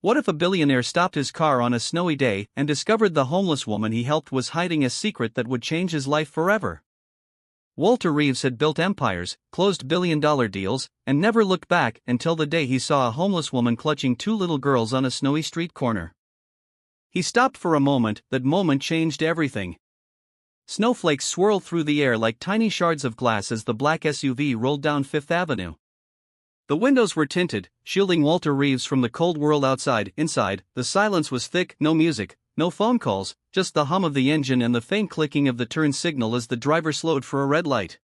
What if a billionaire stopped his car on a snowy day and discovered the homeless woman he helped was hiding a secret that would change his life forever? Walter Reeves had built empires, closed billion-dollar deals, and never looked back until the day he saw a homeless woman clutching two little girls on a snowy street corner. He stopped for a moment. That moment changed everything. Snowflakes swirled through the air like tiny shards of glass as the black SUV rolled down Fifth Avenue. The windows were tinted, shielding Walter Reeves from the cold world outside. Inside, the silence was thick, no music, no phone calls, just the hum of the engine and the faint clicking of the turn signal as the driver slowed for a red light.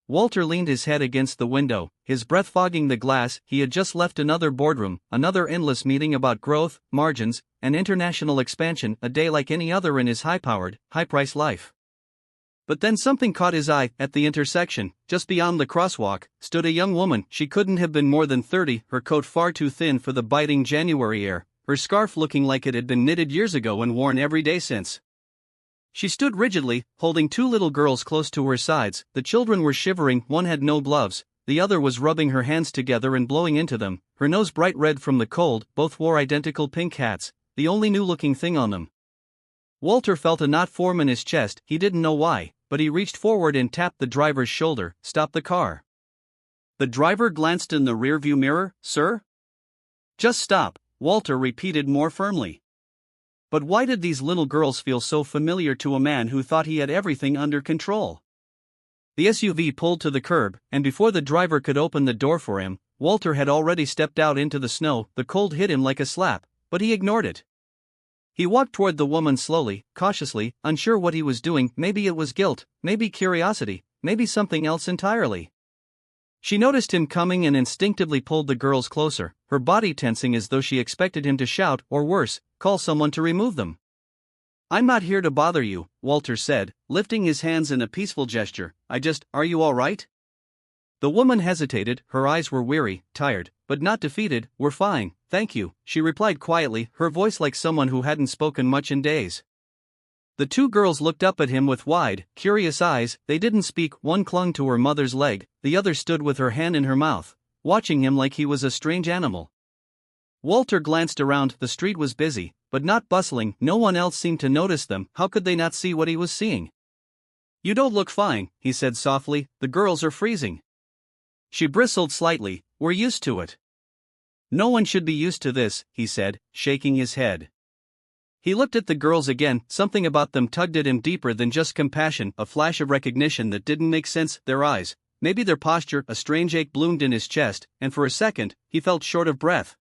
Walter leaned his head against the window, his breath fogging the glass. He had just left another boardroom, another endless meeting about growth, margins, and international expansion, a day like any other in his high-powered, high-priced life. But then something caught his eye. At the intersection, just beyond the crosswalk, stood a young woman. She couldn't have been more than 30, her coat far too thin for the biting January air, her scarf looking like it had been knitted years ago and worn every day since. She stood rigidly, holding two little girls close to her sides. The children were shivering. One had no gloves, the other was rubbing her hands together and blowing into them, her nose bright red from the cold. Both wore identical pink hats, the only new-looking thing on them. Walter felt a knot form in his chest. He didn't know why, but he reached forward and tapped the driver's shoulder. "Stop the car." The driver glanced in the rearview mirror. "Sir?" "Just stop," Walter repeated more firmly. But why did these little girls feel so familiar to a man who thought he had everything under control? The SUV pulled to the curb, and before the driver could open the door for him, Walter had already stepped out into the snow. The cold hit him like a slap, but he ignored it. He walked toward the woman slowly, cautiously, unsure what he was doing. Maybe it was guilt, maybe curiosity, maybe something else entirely. She noticed him coming and instinctively pulled the girls closer, her body tensing as though she expected him to shout, or worse, call someone to remove them. "I'm not here to bother you," Walter said, lifting his hands in a peaceful gesture. Are you all right?" The woman hesitated. Her eyes were weary, tired, but not defeated. "We're fine, thank you," she replied quietly, her voice like someone who hadn't spoken much in days. The two girls looked up at him with wide, curious eyes. They didn't speak. One clung to her mother's leg, the other stood with her hand in her mouth, watching him like he was a strange animal. Walter glanced around. The street was busy, but not bustling. No one else seemed to notice them. How could they not see what he was seeing? "You don't look fine," he said softly. "The girls are freezing." She bristled slightly. "We're used to it." "No one should be used to this," he said, shaking his head. He looked at the girls again. Something about them tugged at him deeper than just compassion, a flash of recognition that didn't make sense. Their eyes, maybe their posture. A strange ache bloomed in his chest, and for a second, he felt short of breath.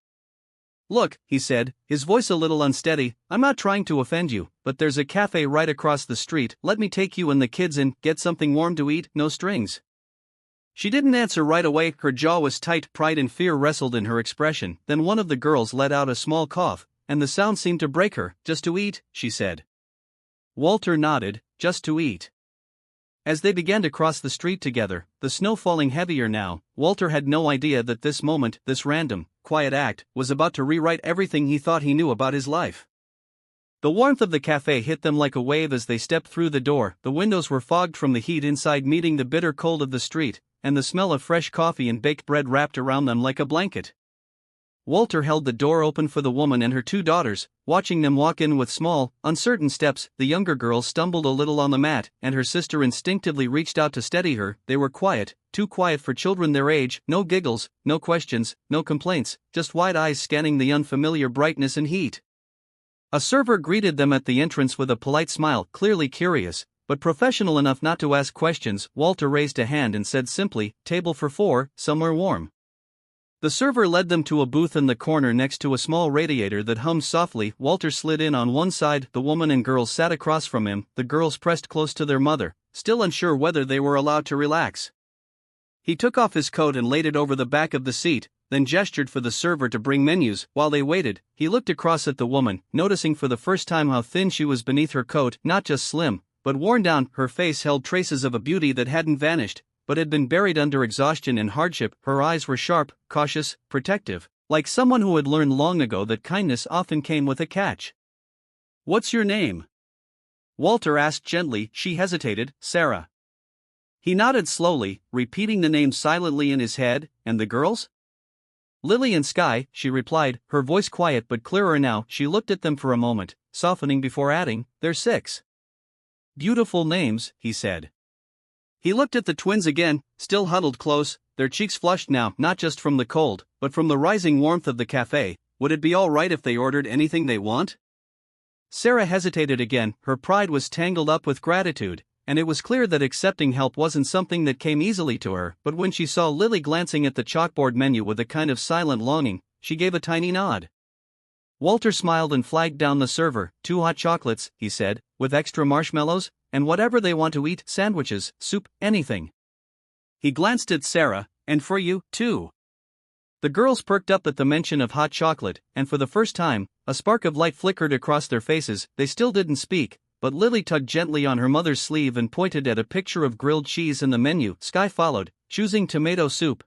"Look," he said, his voice a little unsteady, "I'm not trying to offend you, but there's a cafe right across the street. Let me take you and the kids in, get something warm to eat, no strings." She didn't answer right away. Her jaw was tight. Pride and fear wrestled in her expression. Then one of the girls let out a small cough, and the sound seemed to break her. "Just to eat," she said. Walter nodded. "Just to eat." As they began to cross the street together, the snow falling heavier now, Walter had no idea that this moment, this random, quiet act, was about to rewrite everything he thought he knew about his life. The warmth of the cafe hit them like a wave as they stepped through the door. The windows were fogged from the heat inside, meeting the bitter cold of the street, and the smell of fresh coffee and baked bread wrapped around them like a blanket. Walter held the door open for the woman and her two daughters, watching them walk in with small, uncertain steps. The younger girl stumbled a little on the mat, and her sister instinctively reached out to steady her. They were quiet, too quiet for children their age. No giggles, no questions, no complaints, just wide eyes scanning the unfamiliar brightness and heat. A server greeted them at the entrance with a polite smile, clearly curious, but professional enough not to ask questions. Walter raised a hand and said simply, "Table for 4, somewhere warm." The server led them to a booth in the corner next to a small radiator that hummed softly. Walter slid in on one side. The woman and girls sat across from him, the girls pressed close to their mother, still unsure whether they were allowed to relax. He took off his coat and laid it over the back of the seat, then gestured for the server to bring menus. While they waited, he looked across at the woman, noticing for the first time how thin she was beneath her coat. Not just slim, but worn down. Her face held traces of a beauty that hadn't vanished, but had been buried under exhaustion and hardship. Her eyes were sharp, cautious, protective, like someone who had learned long ago that kindness often came with a catch. "What's your name?" Walter asked gently. She hesitated. "Sarah." He nodded slowly, repeating the name silently in his head. "And the girls?" Lily and Sky, she replied, her voice quiet but clearer now. She looked at them for a moment, softening before adding, "They're 6. Beautiful names," he said. He looked at the twins again, still huddled close, their cheeks flushed now, not just from the cold, but from the rising warmth of the cafe. Would it be all right if they ordered anything they want? Sarah hesitated again, her pride was tangled up with gratitude, and it was clear that accepting help wasn't something that came easily to her. But when she saw Lily glancing at the chalkboard menu with a kind of silent longing, she gave a tiny nod. Walter smiled and flagged down the server. "2 hot chocolates," he said, "with extra marshmallows, and whatever they want to eat, sandwiches, soup, anything." He glanced at Sarah, "And for you, too." The girls perked up at the mention of hot chocolate, and for the first time, a spark of light flickered across their faces. They still didn't speak, but Lily tugged gently on her mother's sleeve and pointed at a picture of grilled cheese in the menu. Sky followed, choosing tomato soup.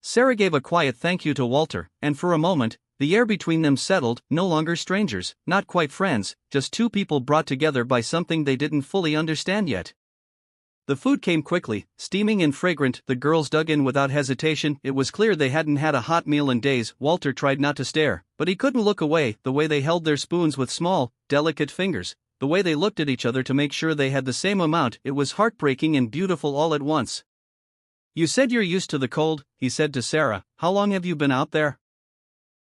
Sarah gave a quiet thank you to Walter, and for a moment, the air between them settled. No longer strangers, not quite friends, just two people brought together by something they didn't fully understand yet. The food came quickly, steaming and fragrant. The girls dug in without hesitation. It was clear they hadn't had a hot meal in days. Walter tried not to stare, but he couldn't look away. The way they held their spoons with small, delicate fingers, the way they looked at each other to make sure they had the same amount, it was heartbreaking and beautiful all at once. "You said you're used to the cold," he said to Sarah. "How long have you been out there?"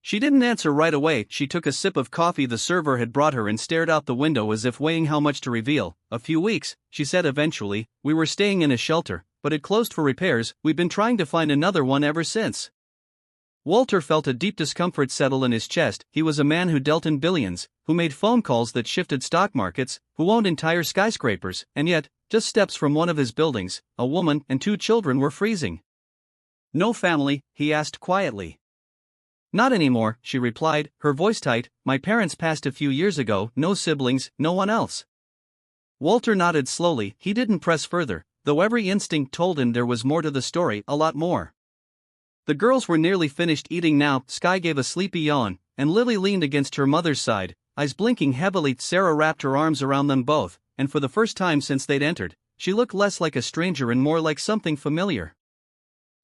She didn't answer right away. She took a sip of coffee the server had brought her and stared out the window as if weighing how much to reveal. "A few weeks," she said eventually. "We were staying in a shelter, but it closed for repairs. We've been trying to find another one ever since." Walter felt a deep discomfort settle in his chest. He was a man who dealt in billions, who made phone calls that shifted stock markets, who owned entire skyscrapers, and yet, just steps from one of his buildings, a woman and 2 children were freezing. "No family?" he asked quietly. "Not anymore," she replied, her voice tight. "My parents passed a few years ago. No siblings, no one else." Walter nodded slowly. He didn't press further, though every instinct told him there was more to the story, a lot more. The girls were nearly finished eating now. Sky gave a sleepy yawn, and Lily leaned against her mother's side, eyes blinking heavily. Sarah wrapped her arms around them both, and for the first time since they'd entered, she looked less like a stranger and more like something familiar.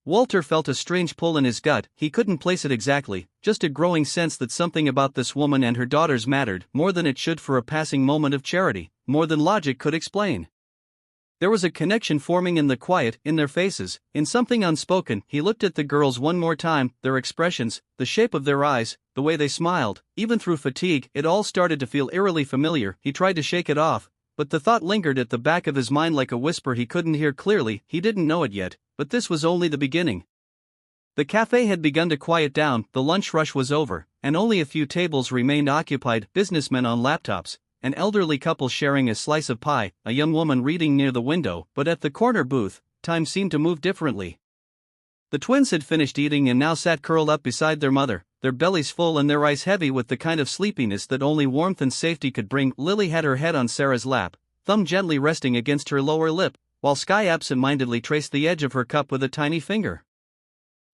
Walter felt a strange pull in his gut. He couldn't place it exactly, just a growing sense that something about this woman and her daughters mattered more than it should for a passing moment of charity, more than logic could explain. There was a connection forming in the quiet, in their faces, in something unspoken. He looked at the girls one more time, their expressions, the shape of their eyes, the way they smiled, even through fatigue. It all started to feel eerily familiar. He tried to shake it off, but the thought lingered at the back of his mind like a whisper he couldn't hear clearly. He didn't know it yet, but this was only the beginning. The cafe had begun to quiet down, the lunch rush was over, and only a few tables remained occupied, businessmen on laptops, an elderly couple sharing a slice of pie, a young woman reading near the window. But at the corner booth, time seemed to move differently. The twins had finished eating and now sat curled up beside their mother, their bellies full and their eyes heavy with the kind of sleepiness that only warmth and safety could bring. Lily had her head on Sarah's lap, thumb gently resting against her lower lip, while Sky absent-mindedly traced the edge of her cup with a tiny finger.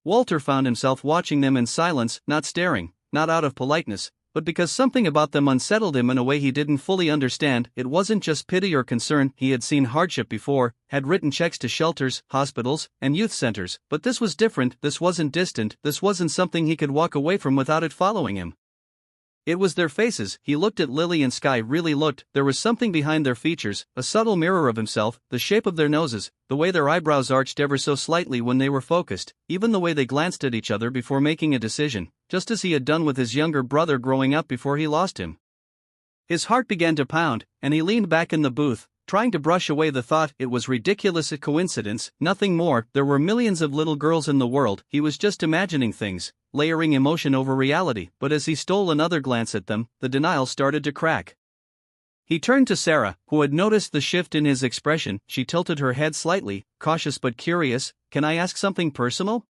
Walter found himself watching them in silence, not staring, not out of politeness, but because something about them unsettled him in a way he didn't fully understand. It wasn't just pity or concern. He had seen hardship before, had written checks to shelters, hospitals, and youth centers, but this was different. This wasn't distant, this wasn't something he could walk away from without it following him. It was their faces. He looked at Lily and Sky, really looked. There was something behind their features, a subtle mirror of himself, the shape of their noses, the way their eyebrows arched ever so slightly when they were focused, even the way they glanced at each other before making a decision, just as he had done with his younger brother growing up before he lost him. His heart began to pound, and he leaned back in the booth, trying to brush away the thought. It was ridiculous, a coincidence, nothing more. There were millions of little girls in the world. He was just imagining things, layering emotion over reality. But as he stole another glance at them, the denial started to crack. He turned to Sarah, who had noticed the shift in his expression. She tilted her head slightly, cautious but curious. "Can I ask something personal?"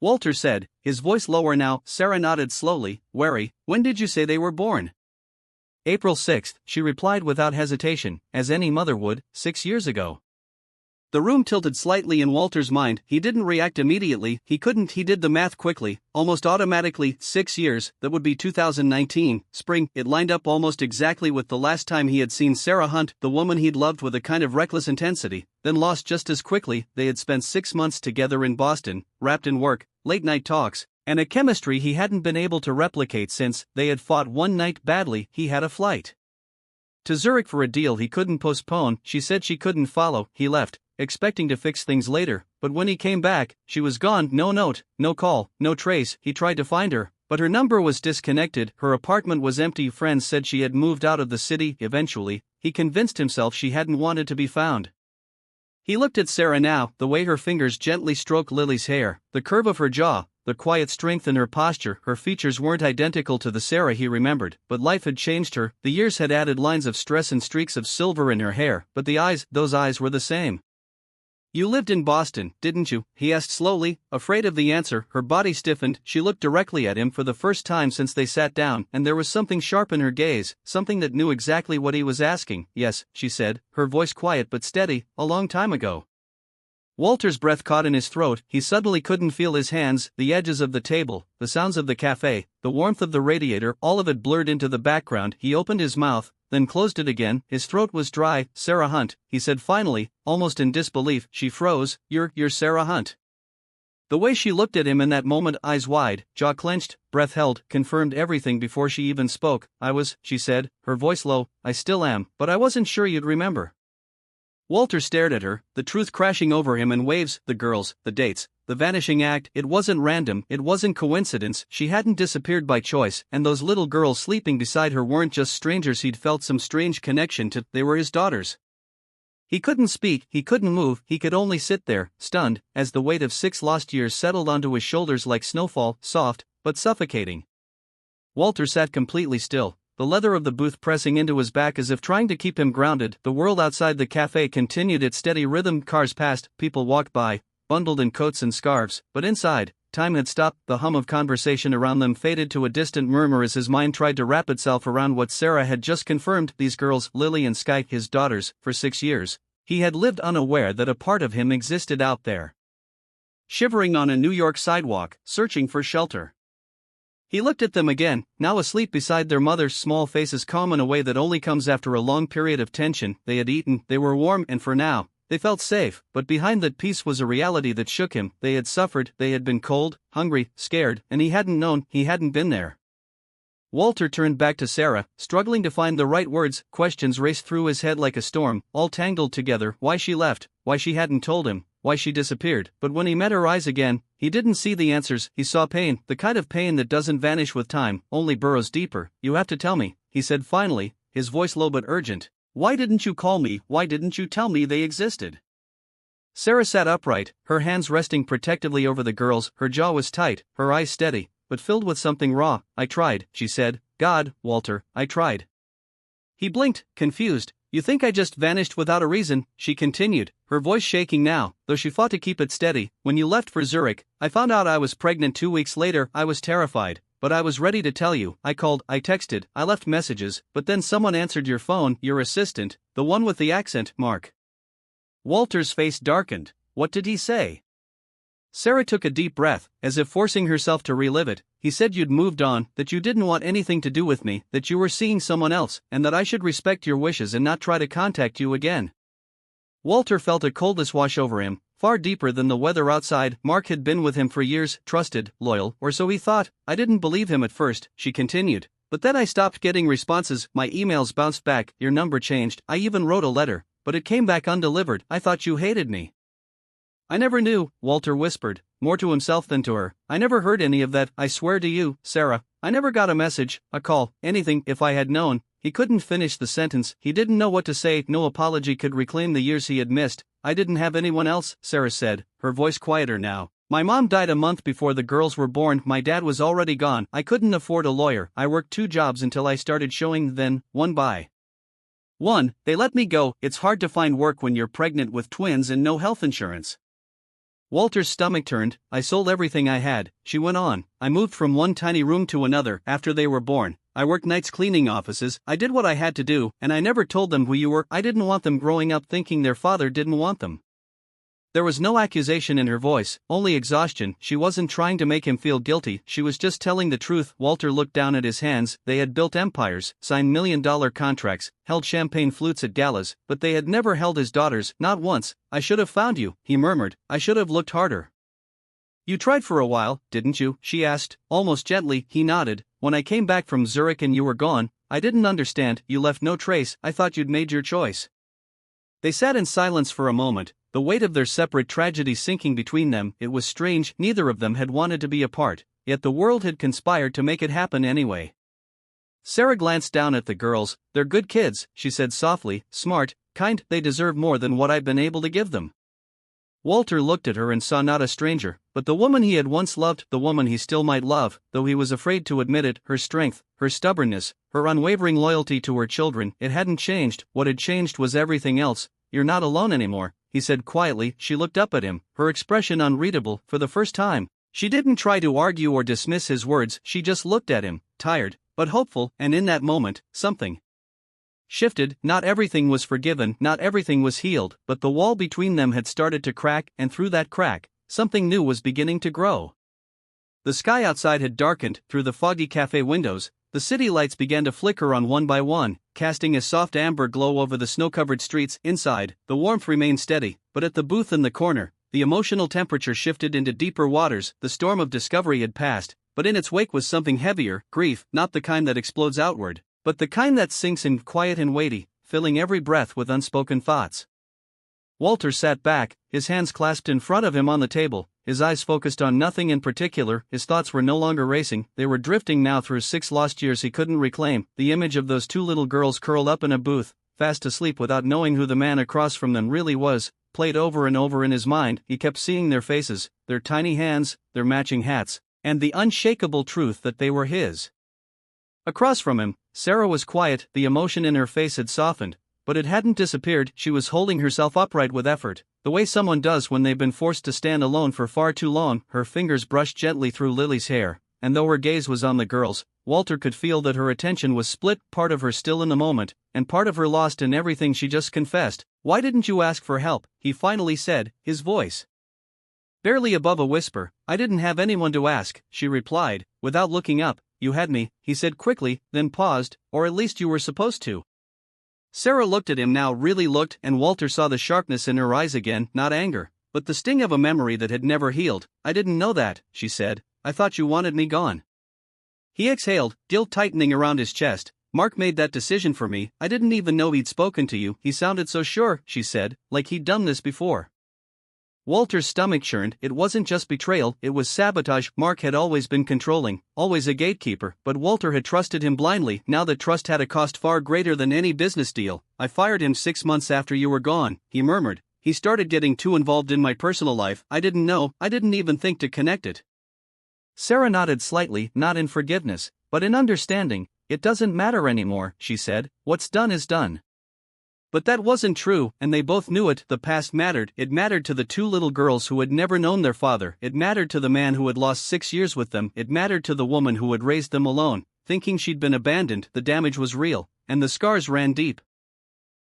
Walter said, his voice lower now. Sarah nodded slowly, wary. "When did you say they were born?" "April 6th, she replied without hesitation, as any mother would, 6 years ago. The room tilted slightly in Walter's mind. He didn't react immediately. He couldn't. He did the math quickly, almost automatically. 6 years, that would be 2019, spring. It lined up almost exactly with the last time he had seen Sarah Hunt, the woman he'd loved with a kind of reckless intensity, then lost just as quickly. They had spent 6 months together in Boston, wrapped in work, late-night talks, And a chemistry he hadn't been able to replicate since they had fought one night badly. He had a flight to Zurich for a deal he couldn't postpone. She said she couldn't follow. He left, expecting to fix things later, but when he came back, she was gone. No note, no call, no trace. He tried to find her, but her number was disconnected. Her apartment was empty. Friends said she had moved out of the city. Eventually, he convinced himself she hadn't wanted to be found. He looked at Sarah now, the way her fingers gently stroked Lily's hair, the curve of her jaw, the quiet strength in her posture. Her features weren't identical to the Sarah he remembered, but life had changed her. The years had added lines of stress and streaks of silver in her hair, but the eyes, those eyes were the same. "You lived in Boston, didn't you?" he asked slowly, afraid of the answer. Her body stiffened. She looked directly at him for the first time since they sat down, and there was something sharp in her gaze, something that knew exactly what he was asking. "Yes," she said, her voice quiet but steady, "a long time ago." Walter's breath caught in his throat. He suddenly couldn't feel his hands, the edges of the table, the sounds of the cafe, the warmth of the radiator, all of it blurred into the background. He opened his mouth, then closed it again. His throat was dry. "Sarah Hunt," he said finally, almost in disbelief. She froze. You're Sarah Hunt." The way she looked at him in that moment, eyes wide, jaw clenched, breath held, confirmed everything before she even spoke. "I was," she said, her voice low. "I still am, but I wasn't sure you'd remember." Walter stared at her, the truth crashing over him in waves. The girls, the dates, the vanishing act. It wasn't random, it wasn't coincidence. She hadn't disappeared by choice, and those little girls sleeping beside her weren't just strangers he'd felt some strange connection to. They were his daughters. He couldn't speak, he couldn't move, he could only sit there, stunned, as the weight of 6 lost years settled onto his shoulders like snowfall, soft, but suffocating. Walter sat completely still, the leather of the booth pressing into his back as if trying to keep him grounded. The world outside the cafe continued its steady rhythm. Cars passed, people walked by, bundled in coats and scarves, but inside, time had stopped. The hum of conversation around them faded to a distant murmur as his mind tried to wrap itself around what Sarah had just confirmed. These girls, Lily and Sky, his daughters. For 6 years, he had lived unaware that a part of him existed out there, shivering on a New York sidewalk, searching for shelter. He looked at them again, now asleep beside their mother's small faces, calm in a way that only comes after a long period of tension. They had eaten, they were warm, and for now, they felt safe, but behind that peace was a reality that shook him. They had suffered, they had been cold, hungry, scared, and he hadn't known, he hadn't been there. Walter turned back to Sarah, struggling to find the right words. Questions raced through his head like a storm, all tangled together. Why she left, why she hadn't told him, why she disappeared. But when he met her eyes again, he didn't see the answers. He saw pain, the kind of pain that doesn't vanish with time, only burrows deeper. "You have to tell me," he said finally, his voice low but urgent. "Why didn't you call me? Why didn't you tell me they existed?" Sarah sat upright, her hands resting protectively over the girls. Her jaw was tight, her eyes steady, but filled with something raw. "I tried," she said. "God, Walter, I tried." He blinked, confused. "You think I just vanished without a reason?" she continued, her voice shaking now, though she fought to keep it steady. "When you left for Zurich, I found out I was pregnant 2 weeks later. I was terrified, but I was ready to tell you. I called, I texted, I left messages, but then someone answered your phone, your assistant, the one with the accent mark." Walter's face darkened. What did he say? Sarah took a deep breath, as if forcing herself to relive it. "He said you'd moved on, that you didn't want anything to do with me, that you were seeing someone else, and that I should respect your wishes and not try to contact you again." Walter felt a coldness wash over him, far deeper than the weather outside. Mark had been with him for years, trusted, loyal, or so he thought. "I didn't believe him at first," she continued, "but then I stopped getting responses. My emails bounced back, your number changed, I even wrote a letter, but it came back undelivered. I thought you hated me." "I never knew," Walter whispered, more to himself than to her. "I never heard any of that. I swear to you, Sarah, I never got a message, a call, anything. If I had known." He couldn't finish the sentence. He didn't know what to say. No apology could reclaim the years he had missed. "I didn't have anyone else," Sarah said, her voice quieter now. "My mom died a month before the girls were born. My dad was already gone. I couldn't afford a lawyer. I worked 2 jobs until I started showing, then, one by one, they let me go. It's hard to find work when you're pregnant with twins and no health insurance." Walter's stomach turned. "I sold everything I had," she went on. "I moved from one tiny room to another after they were born. I worked nights cleaning offices. I did what I had to do, and I never told them who you were. I didn't want them growing up thinking their father didn't want them." There was no accusation in her voice, only exhaustion. She wasn't trying to make him feel guilty, she was just telling the truth. Walter looked down at his hands. They had built empires, signed million-dollar contracts, held champagne flutes at galas, but they had never held his daughters, not once. "I should have found you," he murmured. "I should have looked harder." You tried for a while, didn't you? She asked, almost gently. He nodded. When I came back from Zurich and you were gone, I didn't understand, you left no trace, I thought you'd made your choice. They sat in silence for a moment, the weight of their separate tragedy sinking between them. It was strange, neither of them had wanted to be apart, yet the world had conspired to make it happen anyway. Sarah glanced down at the girls. They're good kids, she said softly, smart, kind, they deserve more than what I've been able to give them. Walter looked at her and saw not a stranger, but the woman he had once loved, the woman he still might love, though he was afraid to admit it. Her strength, her stubbornness, her unwavering loyalty to her children, it hadn't changed. What had changed was everything else. You're not alone anymore, he said quietly. She looked up at him, her expression unreadable. For the first time, she didn't try to argue or dismiss his words, she just looked at him, tired, but hopeful, and in that moment, something shifted. Not everything was forgiven, not everything was healed, but the wall between them had started to crack, and through that crack, something new was beginning to grow. The sky outside had darkened. Through the foggy cafe windows, the city lights began to flicker on one by one, casting a soft amber glow over the snow-covered streets. Inside, the warmth remained steady, but at the booth in the corner, the emotional temperature shifted into deeper waters. The storm of discovery had passed, but in its wake was something heavier, grief, not the kind that explodes outward, but the kind that sinks in, quiet and weighty, filling every breath with unspoken thoughts. Walter sat back, his hands clasped in front of him on the table, his eyes focused on nothing in particular. His thoughts were no longer racing, they were drifting now through 6 lost years he couldn't reclaim. The image of those 2 little girls curled up in a booth, fast asleep without knowing who the man across from them really was, played over and over in his mind. He kept seeing their faces, their tiny hands, their matching hats, and the unshakable truth that they were his. Across from him, Sarah was quiet. The emotion in her face had softened, but it hadn't disappeared. She was holding herself upright with effort, the way someone does when they've been forced to stand alone for far too long. Her fingers brushed gently through Lily's hair, and though her gaze was on the girls, Walter could feel that her attention was split, part of her still in the moment, and part of her lost in everything she just confessed. Why didn't you ask for help? He finally said, his voice barely above a whisper. I didn't have anyone to ask, she replied, without looking up. You had me, he said quickly, then paused, or at least you were supposed to. Sarah looked at him now, really looked, and Walter saw the sharpness in her eyes again, not anger, but the sting of a memory that had never healed. I didn't know that, she said. I thought you wanted me gone. He exhaled, guilt tightening around his chest. Mark made that decision for me. I didn't even know he'd spoken to you. He sounded so sure, she said, like he'd done this before. Walter's stomach churned. It wasn't just betrayal, it was sabotage. Mark had always been controlling, always a gatekeeper, but Walter had trusted him blindly. Now that trust had a cost far greater than any business deal. I fired him 6 months after you were gone, he murmured. He started getting too involved in my personal life. I didn't know, I didn't even think to connect it. Sarah nodded slightly, not in forgiveness, but in understanding. It doesn't matter anymore, she said. What's done is done. But that wasn't true, and they both knew it. The past mattered. It mattered to the 2 little girls who had never known their father. It mattered to the man who had lost 6 years with them. It mattered to the woman who had raised them alone, thinking she'd been abandoned. The damage was real, and the scars ran deep.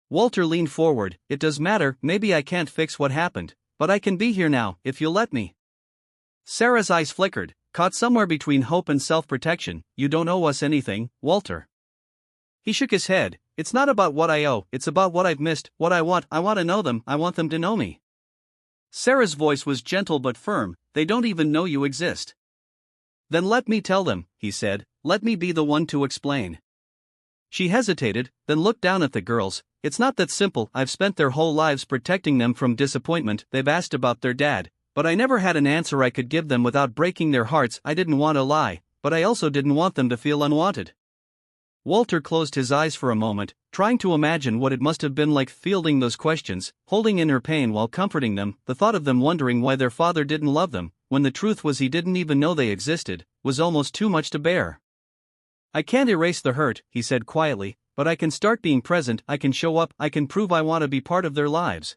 Walter leaned forward. It does matter. Maybe I can't fix what happened, but I can be here now, if you'll let me. Sarah's eyes flickered, caught somewhere between hope and self-protection. You don't owe us anything, Walter. He shook his head. It's not about what I owe, it's about what I've missed, what I want to know them, I want them to know me. Sarah's voice was gentle but firm. They don't even know you exist. Then let me tell them, he said, let me be the one to explain. She hesitated, then looked down at the girls. It's not that simple. I've spent their whole lives protecting them from disappointment. They've asked about their dad, but I never had an answer I could give them without breaking their hearts. I didn't want to lie, but I also didn't want them to feel unwanted. Walter closed his eyes for a moment, trying to imagine what it must have been like fielding those questions, holding in her pain while comforting them. The thought of them wondering why their father didn't love them, when the truth was he didn't even know they existed, was almost too much to bear. I can't erase the hurt, he said quietly, but I can start being present. I can show up, I can prove I want to be part of their lives.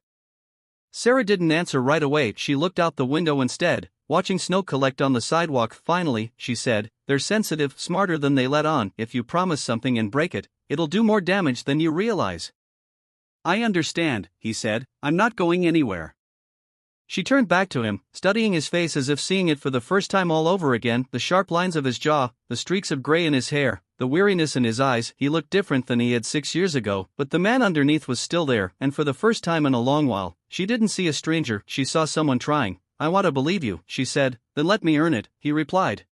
Sarah didn't answer right away. She looked out the window instead, watching snow collect on the sidewalk. Finally, she said, they're sensitive, smarter than they let on. If you promise something and break it, it'll do more damage than you realize. I understand, he said. I'm not going anywhere. She turned back to him, studying his face as if seeing it for the first time all over again, the sharp lines of his jaw, the streaks of gray in his hair, the weariness in his eyes. He looked different than he had 6 years ago, but the man underneath was still there, and for the first time in a long while, she didn't see a stranger. She saw someone trying, I want to believe you, she said. Then let me earn it, he replied.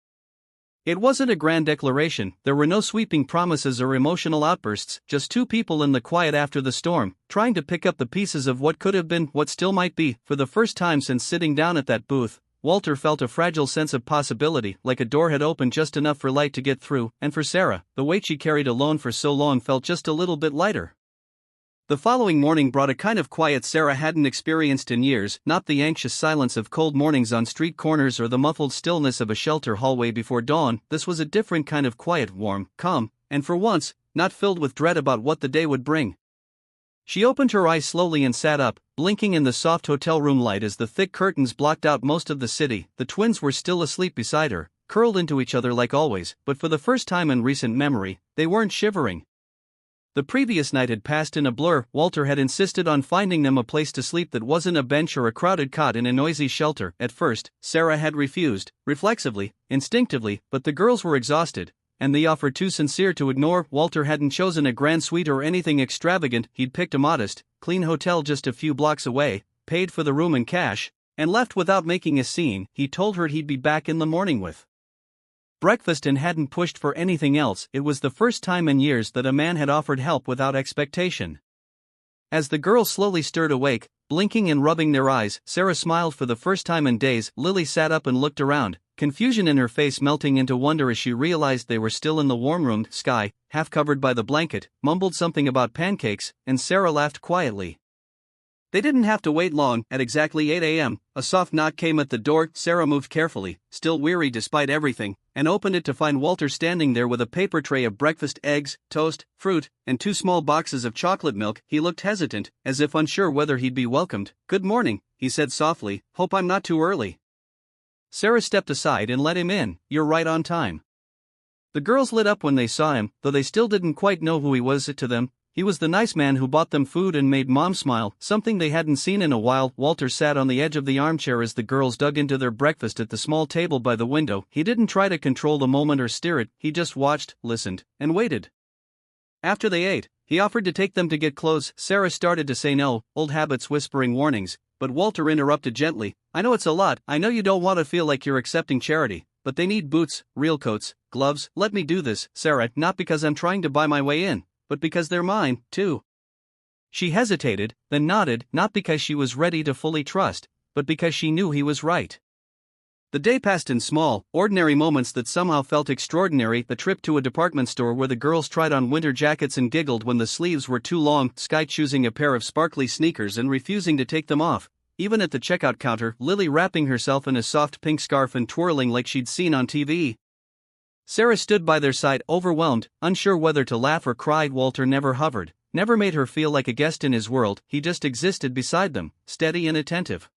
It wasn't a grand declaration, there were no sweeping promises or emotional outbursts, just two people in the quiet after the storm, trying to pick up the pieces of what could have been, what still might be. For the first time since sitting down at that booth, Walter felt a fragile sense of possibility, like a door had opened just enough for light to get through, and for Sarah, the weight she carried alone for so long felt just a little bit lighter. The following morning brought a kind of quiet Sarah hadn't experienced in years, not the anxious silence of cold mornings on street corners or the muffled stillness of a shelter hallway before dawn. This was a different kind of quiet, warm, calm, and for once, not filled with dread about what the day would bring. She opened her eyes slowly and sat up, blinking in the soft hotel room light as the thick curtains blocked out most of the city. The twins were still asleep beside her, curled into each other like always, but for the first time in recent memory, they weren't shivering. The previous night had passed in a blur. Walter had insisted on finding them a place to sleep that wasn't a bench or a crowded cot in a noisy shelter. At first, Sarah had refused, reflexively, instinctively, but the girls were exhausted, and the offer too sincere to ignore. Walter hadn't chosen a grand suite or anything extravagant, he'd picked a modest, clean hotel just a few blocks away, paid for the room in cash, and left without making a scene. He told her he'd be back in the morning with breakfast and hadn't pushed for anything else. It was the first time in years that a man had offered help without expectation. As the girls slowly stirred awake, blinking and rubbing their eyes, Sarah smiled for the first time in days. Lily sat up and looked around, confusion in her face melting into wonder as she realized they were still in the warm room. Sky, half covered by the blanket, mumbled something about pancakes, and Sarah laughed quietly. They didn't have to wait long. At exactly 8 a.m., a soft knock came at the door. Sarah moved carefully, still weary despite everything, and opened it to find Walter standing there with a paper tray of breakfast, eggs, toast, fruit, and 2 small boxes of chocolate milk. He looked hesitant, as if unsure whether he'd be welcomed. "Good morning," he said softly. "Hope I'm not too early." Sarah stepped aside and let him in. "You're right on time." The girls lit up when they saw him, though they still didn't quite know who he was. To them, he was the nice man who bought them food and made Mom smile, something they hadn't seen in a while. Walter sat on the edge of the armchair as the girls dug into their breakfast at the small table by the window. He didn't try to control the moment or steer it, he just watched, listened, and waited. After they ate, he offered to take them to get clothes. Sarah started to say no, old habits whispering warnings, but Walter interrupted gently. "I know it's a lot, I know you don't want to feel like you're accepting charity, but they need boots, real coats, gloves. Let me do this, Sarah, not because I'm trying to buy my way in, but because they're mine, too." She hesitated, then nodded, not because she was ready to fully trust, but because she knew he was right. The day passed in small, ordinary moments that somehow felt extraordinary. The trip to a department store where the girls tried on winter jackets and giggled when the sleeves were too long, Sky choosing a pair of sparkly sneakers and refusing to take them off. Even at the checkout counter, Lily wrapping herself in a soft pink scarf and twirling like she'd seen on TV. Sarah stood by their side, overwhelmed, unsure whether to laugh or cry. Walter never hovered, never made her feel like a guest in his world, he just existed beside them, steady and attentive.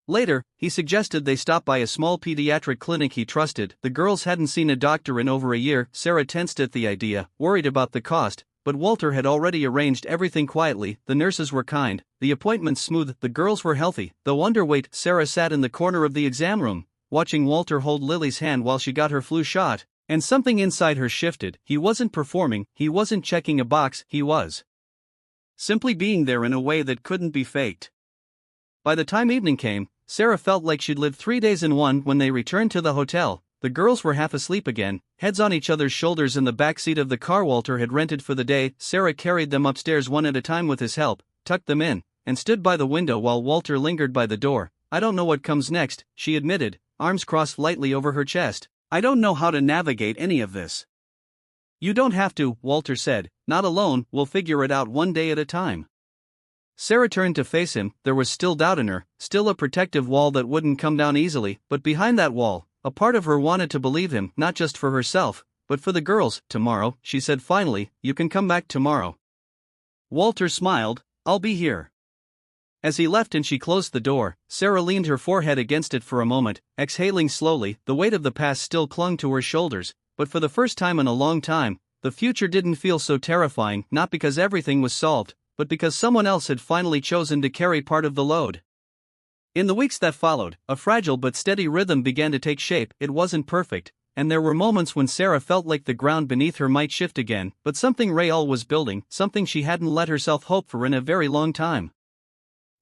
Later, he suggested they stop by a small pediatric clinic he trusted. The girls hadn't seen a doctor in over a year. Sarah tensed at the idea, worried about the cost, but Walter had already arranged everything quietly. The nurses were kind, the appointments smooth, the girls were healthy. Though underweight, Sarah sat in the corner of the exam room, watching Walter hold Lily's hand while she got her flu shot, and something inside her shifted. He wasn't performing, he wasn't checking a box, he was simply being there in a way that couldn't be faked. By the time evening came, Sarah felt like she'd lived 3 days in one. When they returned to the hotel, the girls were half asleep again, heads on each other's shoulders in the back seat of the car Walter had rented for the day. Sarah carried them upstairs one at a time with his help, tucked them in, and stood by the window while Walter lingered by the door. "I don't know what comes next," she admitted, arms crossed lightly over her chest. "I don't know how to navigate any of this." "You don't have to," Walter said, "not alone, we'll figure it out one day at a time." Sarah turned to face him. There was still doubt in her, still a protective wall that wouldn't come down easily, but behind that wall, a part of her wanted to believe him, not just for herself, but for the girls. "Tomorrow," she said finally, "you can come back tomorrow." Walter smiled. "I'll be here." As he left and she closed the door, Sarah leaned her forehead against it for a moment, exhaling slowly. The weight of the past still clung to her shoulders, but for the first time in a long time, the future didn't feel so terrifying, not because everything was solved, but because someone else had finally chosen to carry part of the load. In the weeks that followed, a fragile but steady rhythm began to take shape. It wasn't perfect, and there were moments when Sarah felt like the ground beneath her might shift again, but something real was building, something she hadn't let herself hope for in a very long time.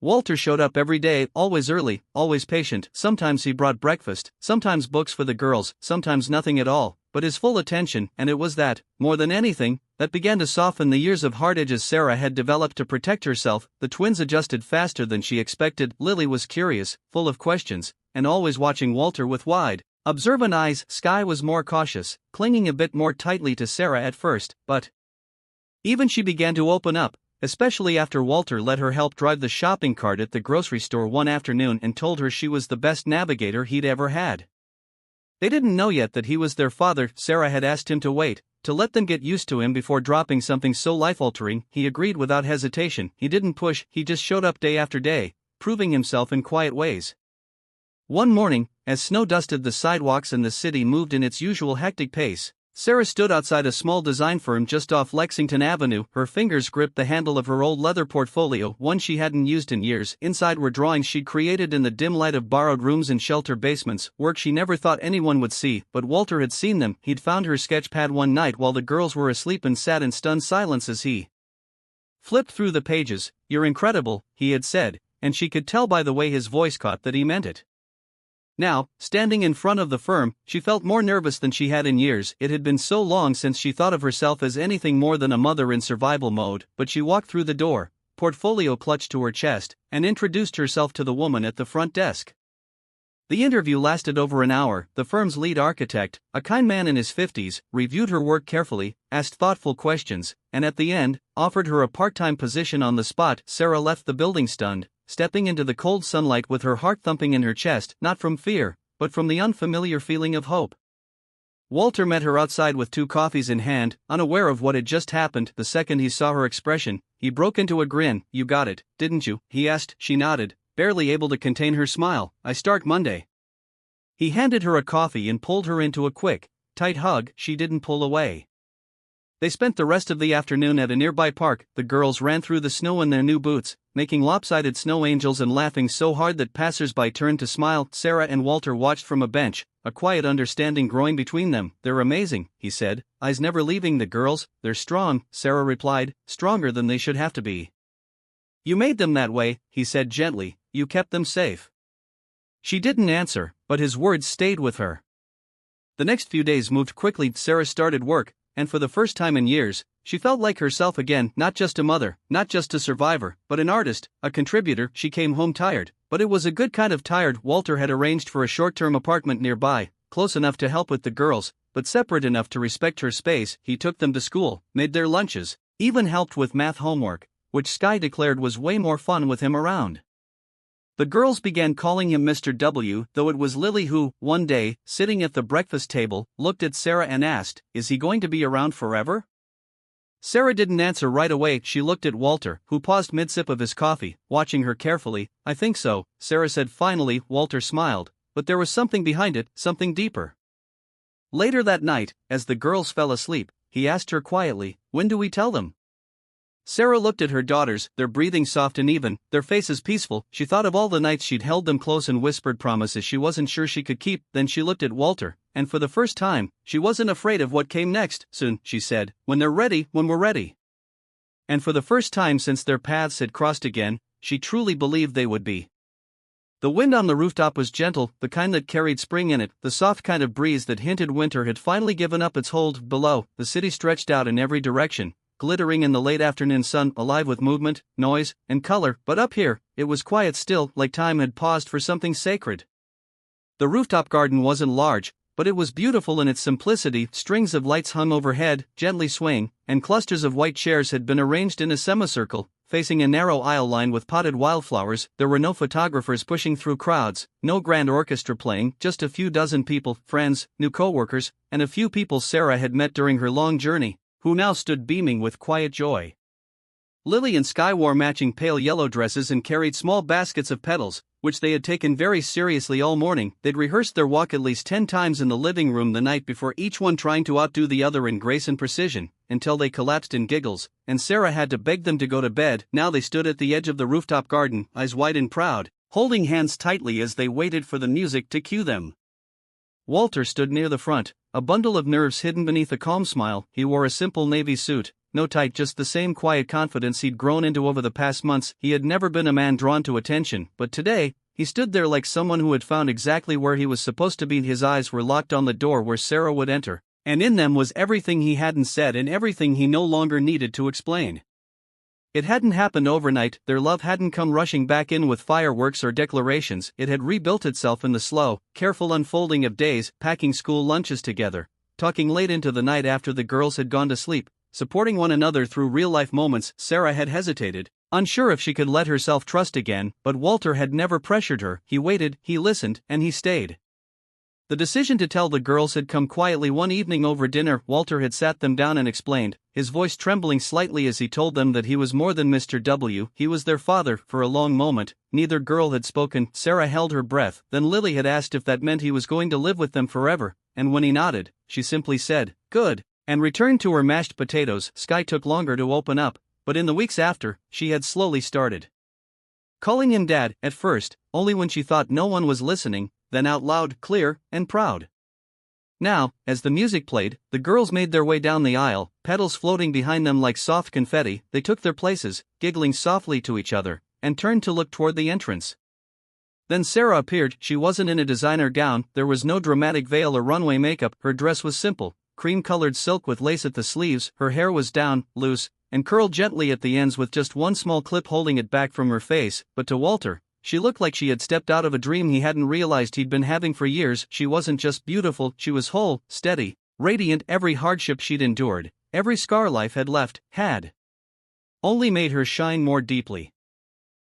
Walter showed up every day, always early, always patient. Sometimes he brought breakfast, sometimes books for the girls, sometimes nothing at all, but his full attention, and it was that, more than anything, that began to soften the years of hard edges Sarah had developed to protect herself. The twins adjusted faster than she expected. Lily was curious, full of questions, and always watching Walter with wide, observant eyes. Skye was more cautious, clinging a bit more tightly to Sarah at first, but even she began to open up, especially after Walter let her help drive the shopping cart at the grocery store one afternoon and told her she was the best navigator he'd ever had. They didn't know yet that he was their father. Sarah had asked him to wait, to let them get used to him before dropping something so life-altering. He agreed without hesitation. He didn't push, he just showed up day after day, proving himself in quiet ways. One morning, as snow dusted the sidewalks and the city moved in its usual hectic pace, Sarah stood outside a small design firm just off Lexington Avenue. Her fingers gripped the handle of her old leather portfolio, one she hadn't used in years. Inside were drawings she'd created in the dim light of borrowed rooms and shelter basements, work she never thought anyone would see, but Walter had seen them. He'd found her sketch pad one night while the girls were asleep and sat in stunned silence as he flipped through the pages. "You're incredible," he had said, and she could tell by the way his voice caught that he meant it. Now, standing in front of the firm, she felt more nervous than she had in years. It had been so long since she thought of herself as anything more than a mother in survival mode, but she walked through the door, portfolio clutched to her chest, and introduced herself to the woman at the front desk. The interview lasted over an hour. The firm's lead architect, a kind man in his 50s, reviewed her work carefully, asked thoughtful questions, and at the end, offered her a part-time position on the spot. Sarah left the building stunned, stepping into the cold sunlight with her heart thumping in her chest, not from fear, but from the unfamiliar feeling of hope. Walter met her outside with 2 coffees in hand, unaware of what had just happened. The second he saw her expression, he broke into a grin. "You got it, didn't you?" he asked. She nodded, barely able to contain her smile. "I start Monday." He handed her a coffee and pulled her into a quick, tight hug. She didn't pull away. They spent the rest of the afternoon at a nearby park. The girls ran through the snow in their new boots, making lopsided snow angels and laughing so hard that passers-by turned to smile. Sarah and Walter watched from a bench, a quiet understanding growing between them. "They're amazing," he said, eyes never leaving the girls. "They're strong," Sarah replied, "stronger than they should have to be." "You made them that way," he said gently, "you kept them safe." She didn't answer, but his words stayed with her. The next few days moved quickly. Sarah started work, and for the first time in years, she felt like herself again, not just a mother, not just a survivor, but an artist, a contributor. She came home tired, but it was a good kind of tired. Walter had arranged for a short-term apartment nearby, close enough to help with the girls, but separate enough to respect her space. He took them to school, made their lunches, even helped with math homework, which Skye declared was way more fun with him around. The girls began calling him Mr. W, though it was Lily who, one day, sitting at the breakfast table, looked at Sarah and asked, "Is he going to be around forever?" Sarah didn't answer right away. She looked at Walter, who paused mid-sip of his coffee, watching her carefully. "I think so," Sarah said finally. Walter smiled, but there was something behind it, something deeper. Later that night, as the girls fell asleep, he asked her quietly, "When do we tell them?" Sarah looked at her daughters, their breathing soft and even, their faces peaceful. She thought of all the nights she'd held them close and whispered promises she wasn't sure she could keep. Then she looked at Walter, and for the first time, she wasn't afraid of what came next. "Soon," she said, "when they're ready, when we're ready." And for the first time since their paths had crossed again, she truly believed they would be. The wind on the rooftop was gentle, the kind that carried spring in it, the soft kind of breeze that hinted winter had finally given up its hold. Below, the city stretched out in every direction, glittering in the late afternoon sun, alive with movement, noise, and color. But up here, it was quiet still, like time had paused for something sacred. The rooftop garden wasn't large, but it was beautiful in its simplicity. Strings of lights hung overhead, gently swaying, and clusters of white chairs had been arranged in a semicircle, facing a narrow aisle lined with potted wildflowers. There were no photographers pushing through crowds, no grand orchestra playing, just a few dozen people, friends, new co-workers, and a few people Sarah had met during her long journey, who now stood beaming with quiet joy. Lily and Skye wore matching pale yellow dresses and carried small baskets of petals, which they had taken very seriously all morning. They'd rehearsed their walk at least 10 times in the living room the night before, each one trying to outdo the other in grace and precision, until they collapsed in giggles, and Sarah had to beg them to go to bed. Now they stood at the edge of the rooftop garden, eyes wide and proud, holding hands tightly as they waited for the music to cue them. Walter stood near the front, a bundle of nerves hidden beneath a calm smile. He wore a simple navy suit, no tight, just the same quiet confidence he'd grown into over the past months. He had never been a man drawn to attention, but today, he stood there like someone who had found exactly where he was supposed to be. His eyes were locked on the door where Sarah would enter, and in them was everything he hadn't said and everything he no longer needed to explain. It hadn't happened overnight, their love hadn't come rushing back in with fireworks or declarations. It had rebuilt itself in the slow, careful unfolding of days, packing school lunches together, talking late into the night after the girls had gone to sleep, supporting one another through real-life moments. Sarah had hesitated, unsure if she could let herself trust again, but Walter had never pressured her. He waited, he listened, and he stayed. The decision to tell the girls had come quietly one evening over dinner. Walter had sat them down and explained, his voice trembling slightly as he told them that he was more than Mr. W. He was their father. For a long moment, neither girl had spoken. Sarah held her breath, then Lily had asked if that meant he was going to live with them forever, and when he nodded, she simply said, "Good," and returned to her mashed potatoes. Sky took longer to open up, but in the weeks after, she had slowly started calling him Dad, at first, only when she thought no one was listening, then out loud, clear, and proud. Now, as the music played, the girls made their way down the aisle, petals floating behind them like soft confetti. They took their places, giggling softly to each other, and turned to look toward the entrance. Then Sarah appeared. She wasn't in a designer gown, there was no dramatic veil or runway makeup. Her dress was simple, cream-colored silk with lace at the sleeves. Her hair was down, loose, and curled gently at the ends with just one small clip holding it back from her face. But to Walter, she looked like she had stepped out of a dream he hadn't realized he'd been having for years. She wasn't just beautiful, she was whole, steady, radiant. Every hardship she'd endured, every scar life had left, had only made her shine more deeply.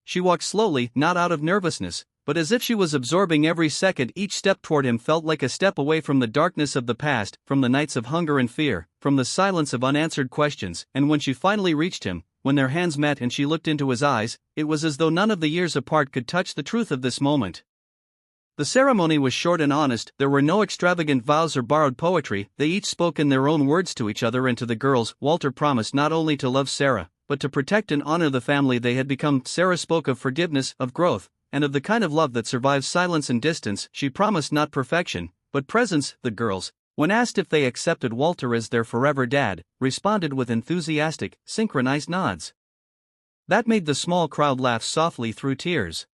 She walked slowly, not out of nervousness, but as if she was absorbing every second. Each step toward him felt like a step away from the darkness of the past, from the nights of hunger and fear, from the silence of unanswered questions. And when she finally reached him, when their hands met and she looked into his eyes, it was as though none of the years apart could touch the truth of this moment. The ceremony was short and honest. There were no extravagant vows or borrowed poetry. They each spoke in their own words to each other and to the girls. Walter promised not only to love Sarah, but to protect and honor the family they had become. Sarah spoke of forgiveness, of growth, and of the kind of love that survives silence and distance. She promised not perfection, but presence. The girls, when asked if they accepted Walter as their forever dad, responded with enthusiastic, synchronized nods. That made the small crowd laugh softly through tears.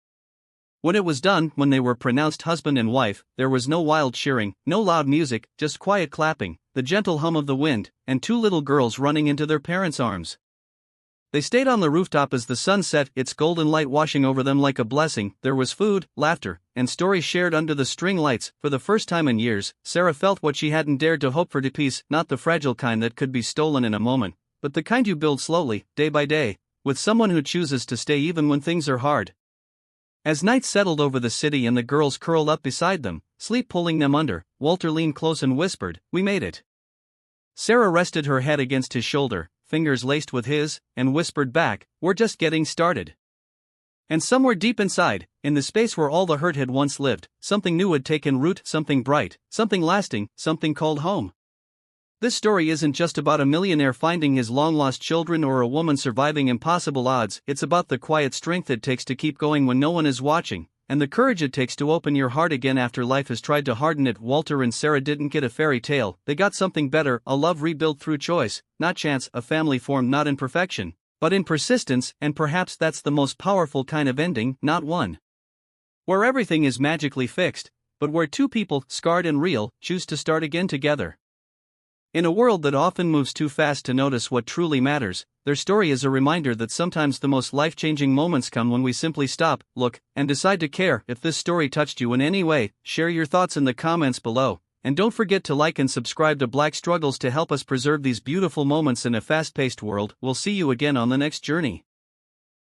When it was done, when they were pronounced husband and wife, there was no wild cheering, no loud music, just quiet clapping, the gentle hum of the wind, and two little girls running into their parents' arms. They stayed on the rooftop as the sun set, its golden light washing over them like a blessing. There was food, laughter, and stories shared under the string lights. For the first time in years, Sarah felt what she hadn't dared to hope for: peace, not the fragile kind that could be stolen in a moment, but the kind you build slowly, day by day, with someone who chooses to stay even when things are hard. As night settled over the city and the girls curled up beside them, sleep pulling them under, Walter leaned close and whispered, "We made it." Sarah rested her head against his shoulder, fingers laced with his, and whispered back, "We're just getting started." And somewhere deep inside, in the space where all the hurt had once lived, something new had taken root, something bright, something lasting, something called home. This story isn't just about a millionaire finding his long-lost children or a woman surviving impossible odds. It's about the quiet strength it takes to keep going when no one is watching, and the courage it takes to open your heart again after life has tried to harden it. Walter and Sarah didn't get a fairy tale, they got something better, a love rebuilt through choice, not chance, a family formed not in perfection, but in persistence. And perhaps that's the most powerful kind of ending, not one where everything is magically fixed, but where two people, scarred and real, choose to start again together. In a world that often moves too fast to notice what truly matters, their story is a reminder that sometimes the most life-changing moments come when we simply stop, look, and decide to care. If this story touched you in any way, share your thoughts in the comments below, and don't forget to like and subscribe to Black Struggles to help us preserve these beautiful moments in a fast-paced world. We'll see you again on the next journey.